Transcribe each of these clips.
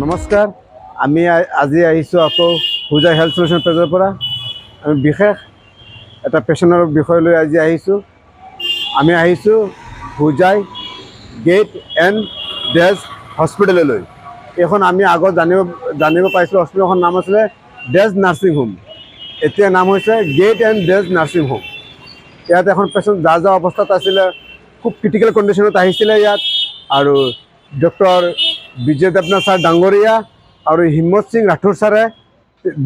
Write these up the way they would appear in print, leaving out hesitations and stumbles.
নমস্কাৰ। আমি আজি আহিছোঁ আকৌ হুজাই হেল্থ সলিউশ্যন পেজৰ পৰা। আমি বিশেষ এটা পেচেণ্টৰ বিষয় লৈ আজি আহিছোঁ। আমি আহিছোঁ হুজাই গেট এণ্ড ডেজ হস্পিটেললৈ। এইখন আমি আগত জানিব পাইছিলোঁ হস্পিটেলখনৰ নাম আছিলে ডেজ নাৰ্ছিং হোম, এতিয়া নাম হৈছে gate and days nursing home. ইয়াত এখন পেচেণ্ট যা অৱস্থাত আছিলে, খুব ক্ৰিটিকেল কণ্ডিশ্যনত আহিছিলে ইয়াত। আৰু ডক্টৰ বিজয় দেৱনাথ ছাৰ ডাঙৰীয়া আৰু হিম্মত সিং ৰাথোৰ ছাৰে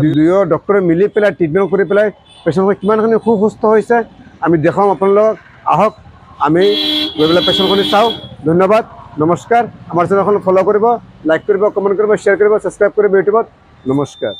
দুয়ো ডক্টৰে মিলি পেলাই ট্ৰিটমেণ্ট কৰি পেলাই পেচেণ্টখন কিমানখিনি সুস্থ হৈছে আমি দেখাম আপোনালোকক। আহক আমি গৈ পেলাই পেচেণ্টখিনি চাওঁ। ধন্যবাদ, নমস্কাৰ। আমাৰ চেনেলখন ফ'ল' কৰিব, লাইক কৰিব, কমেণ্ট কৰিব, শ্বেয়াৰ কৰিব, ছাবস্ক্ৰাইব কৰিব ইউটিউবত। নমস্কাৰ।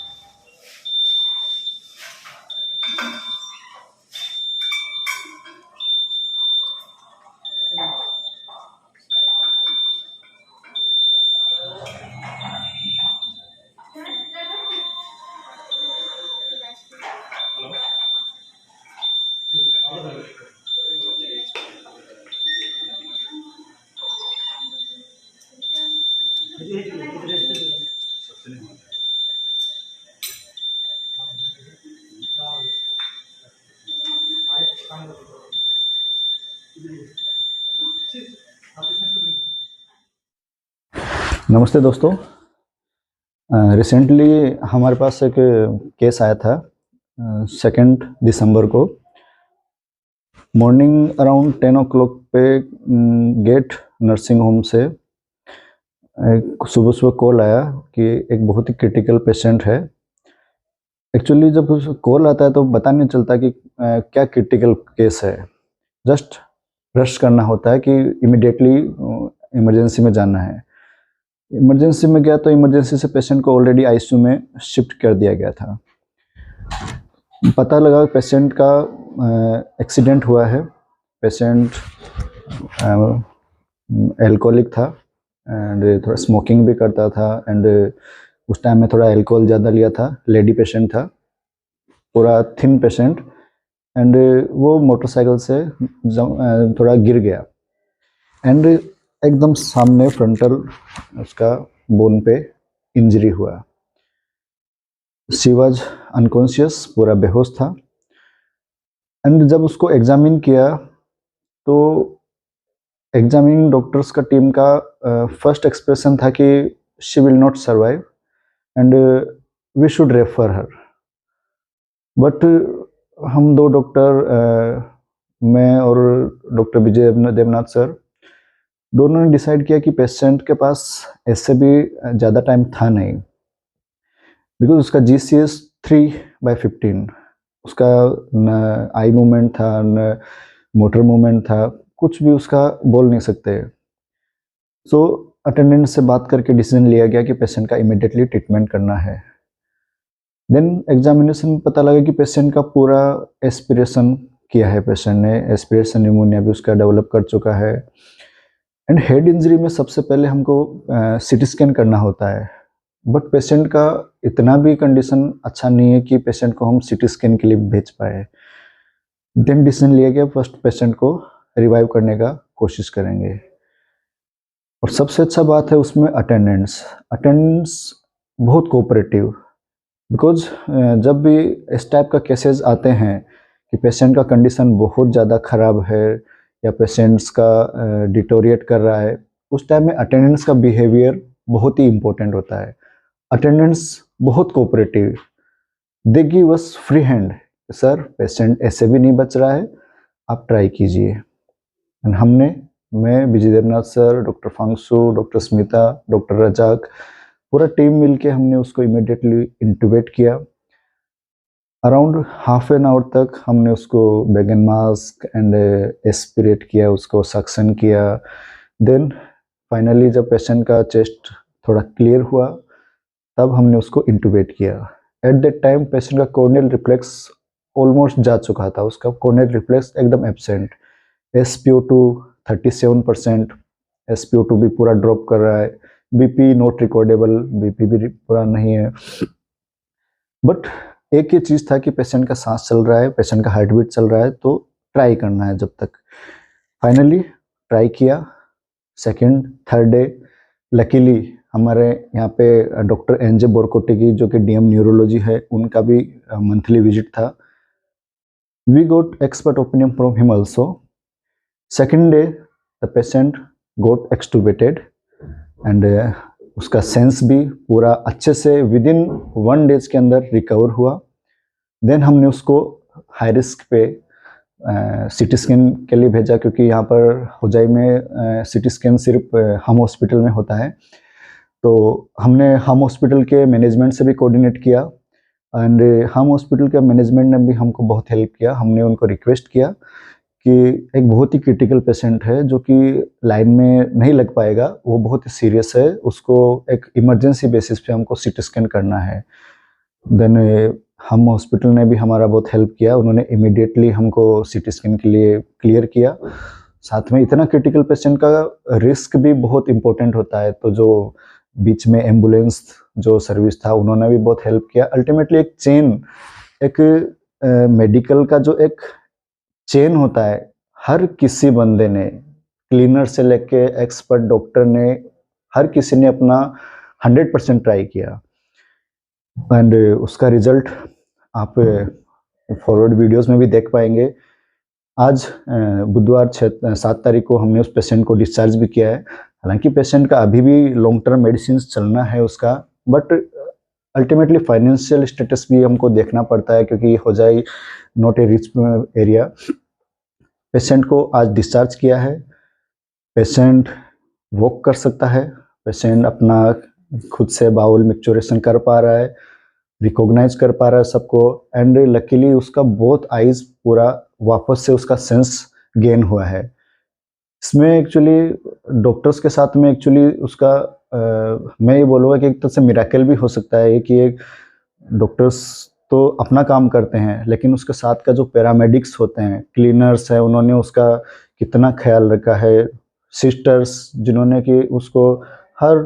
नमस्ते दोस्तों। रिसेंटली हमारे पास एक केस आया था 2 दिसंबर को मॉर्निंग अराउंड 10 o'clock पे गेट नर्सिंग होम से सुबह कॉल आया कि एक बहुत ही क्रिटिकल पेशेंट है। एक्चुअली जब कॉल आता है तो पता नहीं चलता कि क्या क्रिटिकल केस है, जस्ट रश करना होता है कि इमिडिएटली इमरजेंसी में जाना है। इमरजेंसी में गया तो इमरजेंसी से पेशेंट को ऑलरेडी आईसीयू में शिफ्ट कर दिया गया था। पता लगा पेशेंट का एक्सीडेंट हुआ है। पेशेंट एल्कोहलिक था एंड थोड़ा स्मोकिंग भी करता था एंड उस टाइम में थोड़ा एल्कोहल ज़्यादा लिया था। लेडी पेशेंट था, पूरा थिन पेशेंट, एंड वो मोटरसाइकिल से थोड़ा गिर गया एंड एकदम सामने फ्रंटल उसका बोन पे इंजरी हुआ। शी वाज अनकॉन्शियस, पूरा बेहोश था। एंड जब उसको एग्जामिन किया तो एग्जामिनिंग डॉक्टर्स का टीम का फर्स्ट एक्सप्रेशन था कि she will not survive and we should refer her. But हम दो डॉक्टर, मैं और डॉक्टर विजय देवनाथ सर, दोनों ने डिसाइड किया कि पेशेंट के पास ऐसे भी ज़्यादा टाइम था नहीं, बिकॉज उसका GCS 3/15, उसका न आई मूवमेंट था न मोटर मूवमेंट था, कुछ भी उसका बोल नहीं सकते। सो अटेंडेंट से बात करके डिसीजन लिया गया कि पेशेंट का इमीडिएटली ट्रीटमेंट करना है। देन एग्जामिनेशन में पता लगा कि पेशेंट का पूरा एस्पिरेशन किया है, पेशेंट ने एस्पिरेशन निमोनिया भी उसका डेवलप कर चुका है। एंड हेड इंजरी में सबसे पहले हमको CT स्कैन करना होता है, बट पेशेंट का इतना भी कंडीशन अच्छा नहीं है कि पेशेंट को हम CT स्कैन के लिए भेज पाए। देन डिसीजन लिया गया फर्स्ट पेशेंट को रिवाइव करने का कोशिश करेंगे। और सबसे अच्छा बात है उसमें अटेंडेंट्स बहुत कोऑपरेटिव, बिकॉज जब भी इस टाइप का केसेस आते हैं कि पेशेंट का कंडीशन बहुत ज़्यादा ख़राब है या पेशेंट्स का डिटोरिएट कर रहा है, उस टाइम में अटेंडेंट्स का बिहेवियर बहुत ही इम्पोर्टेंट होता है। अटेंडेंट्स बहुत cooperative, they give us free hand, sir patient ऐसे भी नहीं बच रहा है, आप ट्राई कीजिए। एंड मैं Vijay Devnath sir, doctor Phangsu, doctor Smita, doctor Razak, पूरा टीम मिलके हमने उसको इमीडिएटली इंटूबेट किया। अराउंड हाफ एन आवर तक हमने उसको बैगन मास्क एंड एस्पिरेट किया, उसको सक्शन किया। देन फाइनली जब पेशेंट का चेस्ट थोड़ा क्लियर हुआ तब हमने उसको इंटूबेट किया। एट दैट टाइम पेशेंट का कॉर्नियल रिफ्लेक्स ऑलमोस्ट जा चुका था, उसका कॉर्नियल रिफ्लेक्स एकदम एब्सेंट। SpO2 37%, SpO2 भी पूरा ड्रॉप कर रहा है। BP नॉट रिकॉर्डेबल, BP भी पूरा नहीं है। बट एक ही चीज़ था कि पेशेंट का सांस चल रहा है, पेशेंट का हार्ट बीट चल रहा है, तो ट्राई करना है जब तक। फाइनली ट्राई किया, सेकेंड थर्ड डे लकीली हमारे यहाँ पे डॉक्टर एन.जे. बोरकोटेगी जो कि डीएम न्यूरोलॉजी है, उनका भी मंथली विजिट था. We got expert opinion from him also. Second day the patient got extubated and उसका सेंस भी पूरा अच्छे से विद इन 1 डेज के अंदर रिकवर हुआ. देन हमने उसको हाई रिस्क पे सिटी स्कैन के लिए भेजा, क्योंकि यहाँ पर हुजाई में सिटी स्कैन सिर्फ हम हॉस्पिटल में होता है. तो हमने हम हॉस्पिटल के मैनेजमेंट से भी कोऑर्डिनेट किया एंड हम हॉस्पिटल के मैनेजमेंट ने भी हमको बहुत हेल्प किया. हमने उनको रिक्वेस्ट किया कि एक बहुत ही क्रिटिकल पेशेंट है जो कि लाइन में नहीं लग पाएगा, वो बहुत ही सीरियस है, उसको एक इमरजेंसी बेसिस पे हमको सिटी स्कैन करना है. देन हम हॉस्पिटल ने भी हमारा बहुत हेल्प किया. उन्होंने इमीडिएटली हमको सिटी स्कैन के लिए क्लियर किया. साथ में इतना क्रिटिकल पेशेंट का रिस्क भी बहुत इम्पोर्टेंट होता है, तो जो बीच में एम्बुलेंस जो सर्विस था उन्होंने भी बहुत हेल्प किया. अल्टीमेटली एक चेन, एक मेडिकल का जो एक चेन होता है, हर किसी बंदे ने, क्लीनर से लेके एक्सपर्ट डॉक्टर ने, हर किसी ने अपना 100% ट्राई किया एंड उसका रिजल्ट आप फॉरवर्ड वीडियोस में भी देख पाएंगे. आज बुधवार 7 तारीख को हमने उस पेशेंट को डिस्चार्ज भी किया है. हालांकि पेशेंट का अभी भी लॉन्ग टर्म मेडिसिन चलना है उसका, बट अल्टीमेटली फाइनेंशियल स्टेटस भी हमको देखना पड़ता है, क्योंकि हो जाए not a rich area. Patient को आज डिस्चार्ज किया है. पेशेंट वॉक कर सकता है, पेशेंट अपना खुद से बाउल मिक्चुरेशन कर पा रहा है, रिकॉग्नाइज कर पा रहा है सबको एंड लकीली उसका बोथ आइज पूरा वापस से उसका सेंस गेन हुआ है. इसमें एक्चुअली डॉक्टर्स के साथ में एक्चुअली उसका मैं ये बोलूँगा कि एक तरह से मिराकल भी हो सकता है कि एक डॉक्टर्स तो अपना काम करते हैं, लेकिन उसके साथ का जो पैरामेडिक्स होते हैं, क्लीनर्स है, उन्होंने उसका कितना ख्याल रखा है. सिस्टर्स जिन्होंने कि उसको हर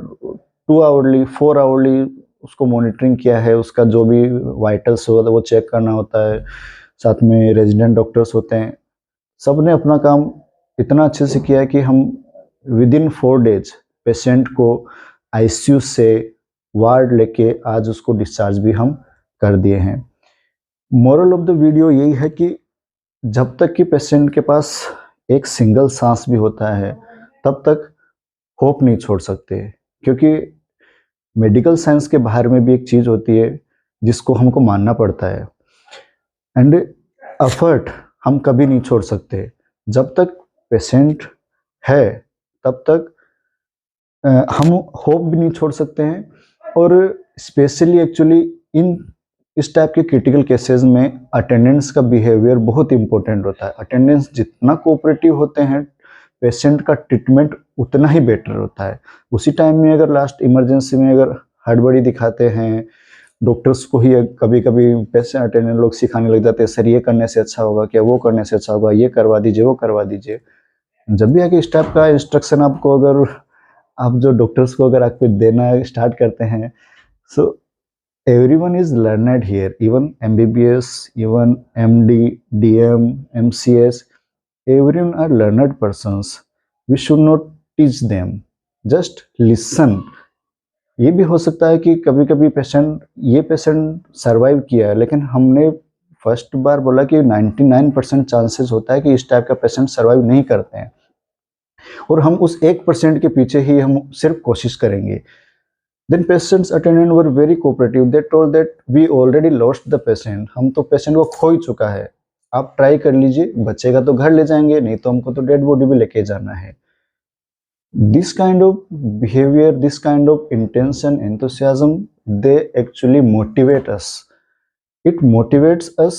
2 आवरली 4 आवरली उसको मॉनिटरिंग किया है, उसका जो भी वाइटल्स होता है वो चेक करना होता है. साथ में रेजिडेंट डॉक्टर्स होते हैं, सब ने अपना काम इतना अच्छे से किया है कि हम विद इन 4 डेज पेशेंट को आईसीयू से वार्ड लेके आज उसको डिस्चार्ज भी हम कर दिए हैं. मोरल ऑफ द वीडियो यही है कि जब तक कि पेशेंट के पास एक सिंगल सांस भी होता है तब तक होप नहीं छोड़ सकते, क्योंकि मेडिकल साइंस के बाहर में भी एक चीज़ होती है जिसको हमको मानना पड़ता है एंड एफर्ट हम कभी नहीं छोड़ सकते. जब तक पेशेंट है तब तक हम होप भी नहीं छोड़ सकते हैं. और स्पेशली एक्चुअली इस टाइप के क्रिटिकल केसेस में अटेंडेंस का बिहेवियर बहुत इंपॉर्टेंट होता है. अटेंडेंस जितना कोऑपरेटिव होते हैं, पेशेंट का ट्रीटमेंट उतना ही बेटर होता है. उसी टाइम में अगर लास्ट इमरजेंसी में अगर हड़बड़ी दिखाते हैं, डॉक्टर्स को ही कभी कभी पेशेंट अटेंडेंट लोग सिखाने लग जाते हैं, सर ये करने से अच्छा होगा क्या, वो करने से अच्छा होगा, ये करवा दीजिए, वो करवा दीजिए. जब भी आके इस टाइप का इंस्ट्रक्शन आपको अगर आप जो डॉक्टर्स को अगर आपको देना स्टार्ट करते हैं, सो everyone is learned here, even MBBS, even MD, DM, MCS, everyone are learned persons. We should not teach them, just listen. ये भी हो सकता है कि कभी कभी ये पेशेंट सर्वाइव किया है, लेकिन हमने फर्स्ट बार बोला कि 99% चांसेस होता है कि इस टाइप का पेशेंट सर्वाइव नहीं करते हैं, और हम उस 1% के पीछे ही हम सिर्फ कोशिश करेंगे. Then patients attendant were very cooperative. They told that we already lost the patient. हम तो पेशेंट को खो ही चुका है, आप ट्राई कर लीजिए, बचेगा तो घर ले जाएंगे, नहीं तो हमको तो डेड बॉडी भी लेके जाना है. This kind of behavior, this kind of intention, enthusiasm, they actually motivate us. It motivates us,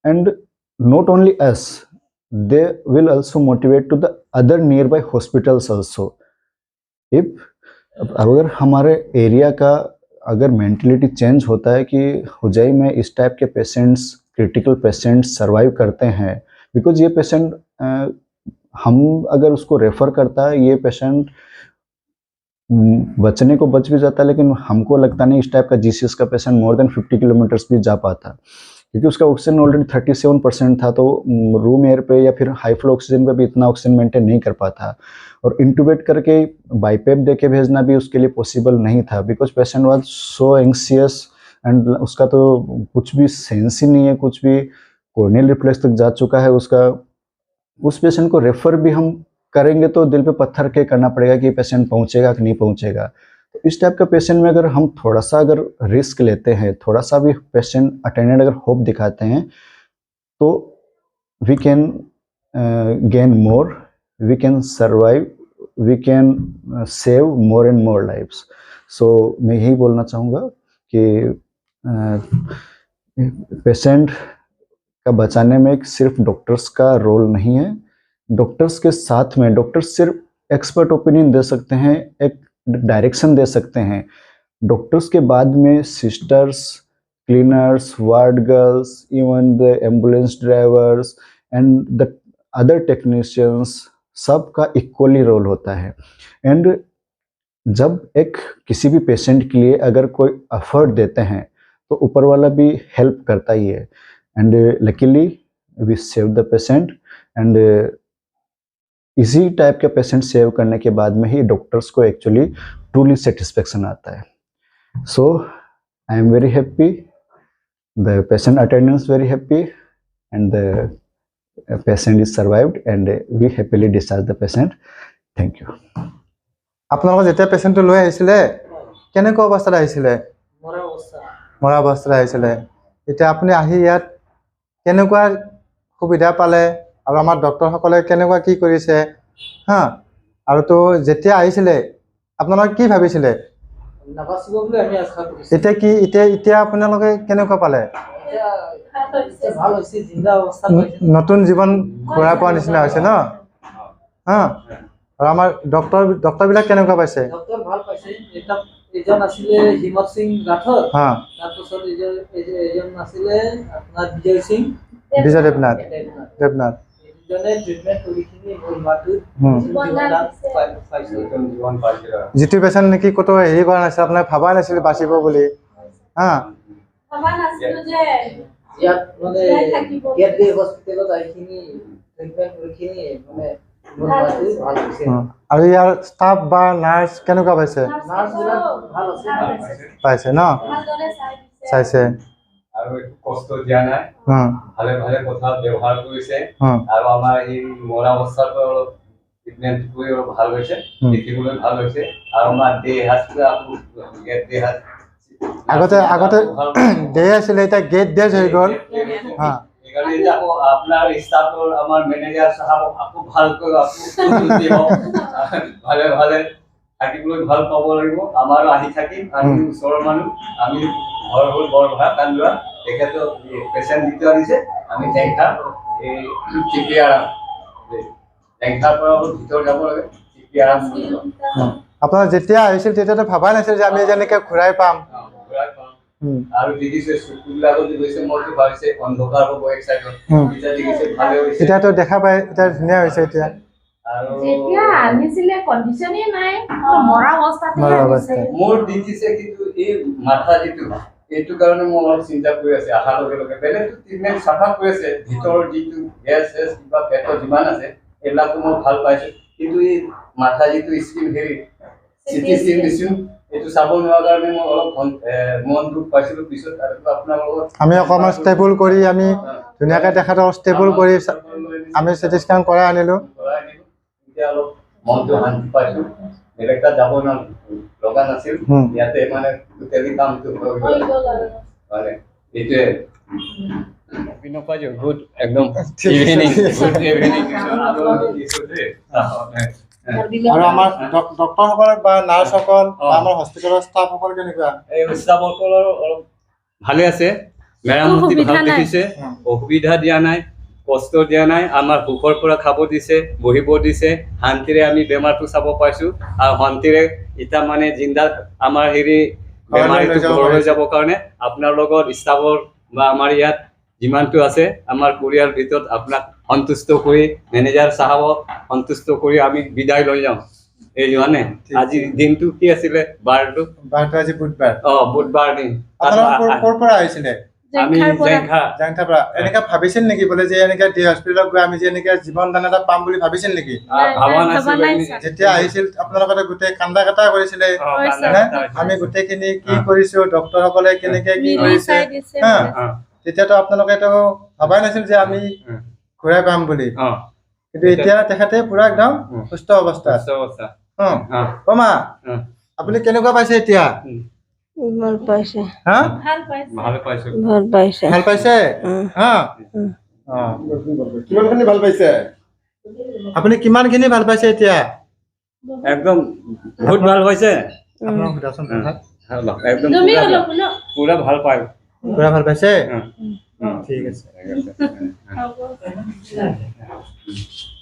and not only us, they will also motivate to the other nearby hospitals also. If अगर हमारे area का अगर mentality change होता है कि हुजाई में इस type के पेशेंट्स, क्रिटिकल पेशेंट्स सर्वाइव करते हैं, बिकॉज ये पेशेंट हम अगर उसको रेफ़र करता है, ये पेशेंट बचने को बच भी जाता है, लेकिन हमको लगता नहीं इस टाइप का जीसीएस का पेशेंट मोर देन 50 किलोमीटर्स भी जा पाता, क्योंकि उसका ऑक्सीजन ऑलरेडी 37% था, तो रूम एयर पे या फिर हाई फ्लो ऑक्सीजन पे भी इतना ऑक्सीजन मेंटेन नहीं कर पाता, और इंटूबेट करके बाईपेप दे के भेजना भी उसके लिए पॉसिबल नहीं था, because patient was so anxious and उसका तो कुछ भी सेंस ही नहीं है, कुछ भी कॉर्नियल रिफ्लेक्स तक जा चुका है उसका। उस पेशेंट को रेफर भी हम करेंगे तो दिल पे पत्थर के करना पड़ेगा कि पेशेंट पहुंचेगा कि नहीं पहुंचेगा। तो इस टाइप का पेशेंट में अगर हम थोड़ा सा अगर रिस्क लेते हैं, थोड़ा सा भी पेशेंट अटेंडेंट अगर होप दिखाते हैं, तो we can gain more, we can survive, we can save more and more lives. So मैं यही बोलना चाहूँगा कि पेशेंट का बचाने में सिर्फ डॉक्टर्स का रोल नहीं है, डॉक्टर्स के साथ में डॉक्टर्स सिर्फ एक्सपर्ट ओपिनियन दे सकते हैं, एक डायरेक्शन दे सकते हैं। डॉक्टर्स के बाद में sisters, cleaners, ward girls, even the ambulance drivers and the other technicians, सबका इक्वली रोल होता है। एंड जब एक किसी भी पेशेंट के लिए अगर कोई एफर्ट देते हैं तो ऊपर वाला भी हेल्प करता ही है। And luckily we save the patient, and इसी टाइप के पेशेंट सेव करने के बाद में ही डॉक्टर्स को एक्चुअली ट्रूली सेटिस्फेक्शन आता है। So I am very happy, the patient attendance very happy, and the patient is survived and we happily discharge the patient. Thank you. আপোনালোকৰ যেতিয়া পেচেণ্টটো লৈ আহিছিলে কেনেকুৱা অৱস্থাত আহিছিলে? মৰা অৱস্থাত আহিছিলে। এতিয়া আপুনি আহি ইয়াত কেনেকুৱা সুবিধা পালে আৰু আমাৰ ডক্টৰসকলে কেনেকুৱা কি কৰিছে হা? আৰু তো যেতিয়া আহিছিলে আপোনালোকে কি ভাবিছিলে? এতিয়া কি এতিয়া আপোনালোকে কেনেকুৱা পালে? নতুন জীৱন ঘূৰাই পোৱাৰ নিচিনা হৈছে ন? হা? আৰু আমাৰ ডক্টৰবিলাক কেনেকুৱা পাইছে? ডক্টৰ ভাল পাইছে। এটা এজন আছিলে হিমত সিং ৰাঠৰ, হা, তাৰপিছত এজন আছিলে আপোনাৰ বিজয় সিং দেৱনাথ এজনে ট্ৰিটমেণ্ট কৰিখিনি মাতো যিটো পেচেণ্ট নেকি ক'তো হেৰি কৰা নাছিল, আপোনাৰ ভবা নাছিল বাচিব বুলি হা? ইয়াত মানে ইয়াত হস্পিটেলত আহিখিনি ট্ৰিটমেণ্ট কৰিখিনি মানে আৰু ইয়াৰ ষ্টাফ বা নাৰ্ছ কেনেকুৱা পাইছে? পাইছে ন? চাইছে আৰু একো কষ্ট দিয়া নাই, ভালে ভালে কথা ব্যৱহাৰ কৰিছে। আৰু আমাৰ এই মৰা অৱস্থাটো অলপ ট্ৰিটমেণ্ট কৰি অলপ ভাল হৈছে, দেখিবলৈ ভাল হৈছে। আৰু আমাৰ আগতে ডে আছিলে, এতিয়া গেট ডেজ হৈ গ'ল। সেইকাৰণে আকৌ আপোনাৰ ষ্টাফৰ আমাৰ মেনেজাৰ চাহাবক আকৌ ভালকৈ ভালে ভালে থাকিবলৈ ভাল পাব লাগিব। আমাৰো আহি থাকিম, আমি ওচৰৰ মানুহ, আমি ঘৰ হ'ল বৰভাগ কান্দোৱা, তেখেতৰ পেচেণ্ট যিটো আনিছে আমি টেংকাৰ এই চিপি আৰাম টেংকাৰ পৰা অলপ ভিতৰ যাব লাগে, চিপি আৰাম আপোনাৰ যেতিয়া আহিছিল তেতিয়াতো ভবাই নাছিল যে আমি যেনেকৈ ঘূৰাই পাম। আৰু দেখিছে চকুবিলাকত গৈছে, মইতো ভাবিছে অন্ধকাৰ হ'ব এক চাইডত, এতিয়া দেখিছে ভালে হৈছে, এতিয়াতো দেখা পাই, এতিয়া ধুনীয়া হৈছে। এতিয়া যেতিয়া আনিছিলে কণ্ডিশ্যনে নাই, মৰা অৱস্থাতে মোৰ দেখিছে, কিন্তু এই মাথা যিটো এইটো কাৰণে মই অলপ চিন্তা কৰি আছে। অহাৰ লগে লগে বেলেগটো ট্ৰিটমেণ্ট চাফা কৰি আছে, ভিতৰৰ যিটো গেছ কিবা পেটৰ যিমান আছে এইবিলাকো মই ভাল পাইছোঁ, কিন্তু এই মাথা যিটো স্কিন হেৰি চিটি স্কিন দিছোঁ এইটো চাব নোৱাৰা কাৰণে মই অলপ মন দুখ পাইছিলোঁ। পিছত আপোনাৰ লগত আমি অকণমান ষ্টেবল কৰি আমি ধুনীয়াকৈ তেখেতক ষ্টেবল কৰি আমি চিটি স্কেন কৰাই আনিলোঁ। এতিয়া অলপ মনটো শান্তি পাইছোঁ, বেলেগ তাত যাব লগা নাছিল, ইয়াতে মানে টোটেলি কামটো হৈ গ'ল মানে এইটোৱে। গুড একদম ইভিনিং, গুড ইভিনিং। আৰু আমাৰ ডক্টৰসকল বা নাৰ্ছসকল বা আমাৰ হস্পিটেলৰ ষ্টাফসকল কেনেকুৱা? এই ষ্টাফসকলৰ অলপ ভালে আছে, মেৰামতি ভাল দেখিছে, অসুবিধা দিয়া নাই, কষ্ট দিয়া নাই, আমাৰ সুখৰ পৰা খাব দিছে, বহিব দিছে, শান্তিৰে আমি বেমাৰটো চাব পাইছোঁ। আৰু শান্তিৰে এতিয়া মানে জিন্দা আমাৰ হেৰি বেমাৰীটো ঘৰলৈ যাবৰ কাৰণে আপোনাৰ লগত ষ্টাফৰ বা আমাৰ ইয়াত যিমানটো আছে আমাৰ পৰিয়াল ভিতৰত আপোনাক সন্তুষ্ট কৰি, মেনেজাৰ চাহাবক সন্তুষ্ট কৰি আমি বিদায় লৈ যাওঁ। এই মানে আজি দিনটো কি আছিলে? বাৰটো আজি বুধবাৰ। বুধবাৰ দিন। ক'ৰ পৰা আহিছিলে? আমি জেংখা জাংঠাৰ পৰা এনেকা ভাবিছিল নেকি বোলে যে এনেকা হস্পিটেলত গৈ আমি যে এনেকা জীৱন দান এটা পাম বুলি ভাবিছিল নেকি ভাবা নাছিলো যেতিয়া আহিছিল আপোনালোকে গোটেই কান্দা কাটা কৰিছিলে কৰিছে। নে? আমি গোটেইখিনি কি কৰিছো ডক্তৰসকলে কেনেকে কি কৰিছে হা তেতিয়াতো আপোনালোকেতো ভাবাই নাছিল যে আমি ঘূৰাই পাম বুলি কিন্তু এতিয়া তেখেতে পুৰা একদম সুস্থ অৱস্থা অৱস্থা অ মা আপুনি কেনেকুৱা পাইছে এতিয়া ভাল পাইছে হা ভাল পাইছে ভাল পাইছো ভাল পাইছে ভাল পাইছে হা অ কিমানখিনি ভাল পাইছে আপুনি কিমানখিনি ভাল পাইছে এতিয়া একদম বহুত ভাল হৈছে আপোনাক সোধাচোন একদম তুমি অলপ শুনো পুৰা ভাল পাই পুৰা ভাল পাইছে ঠিক ঠিক আছে আছে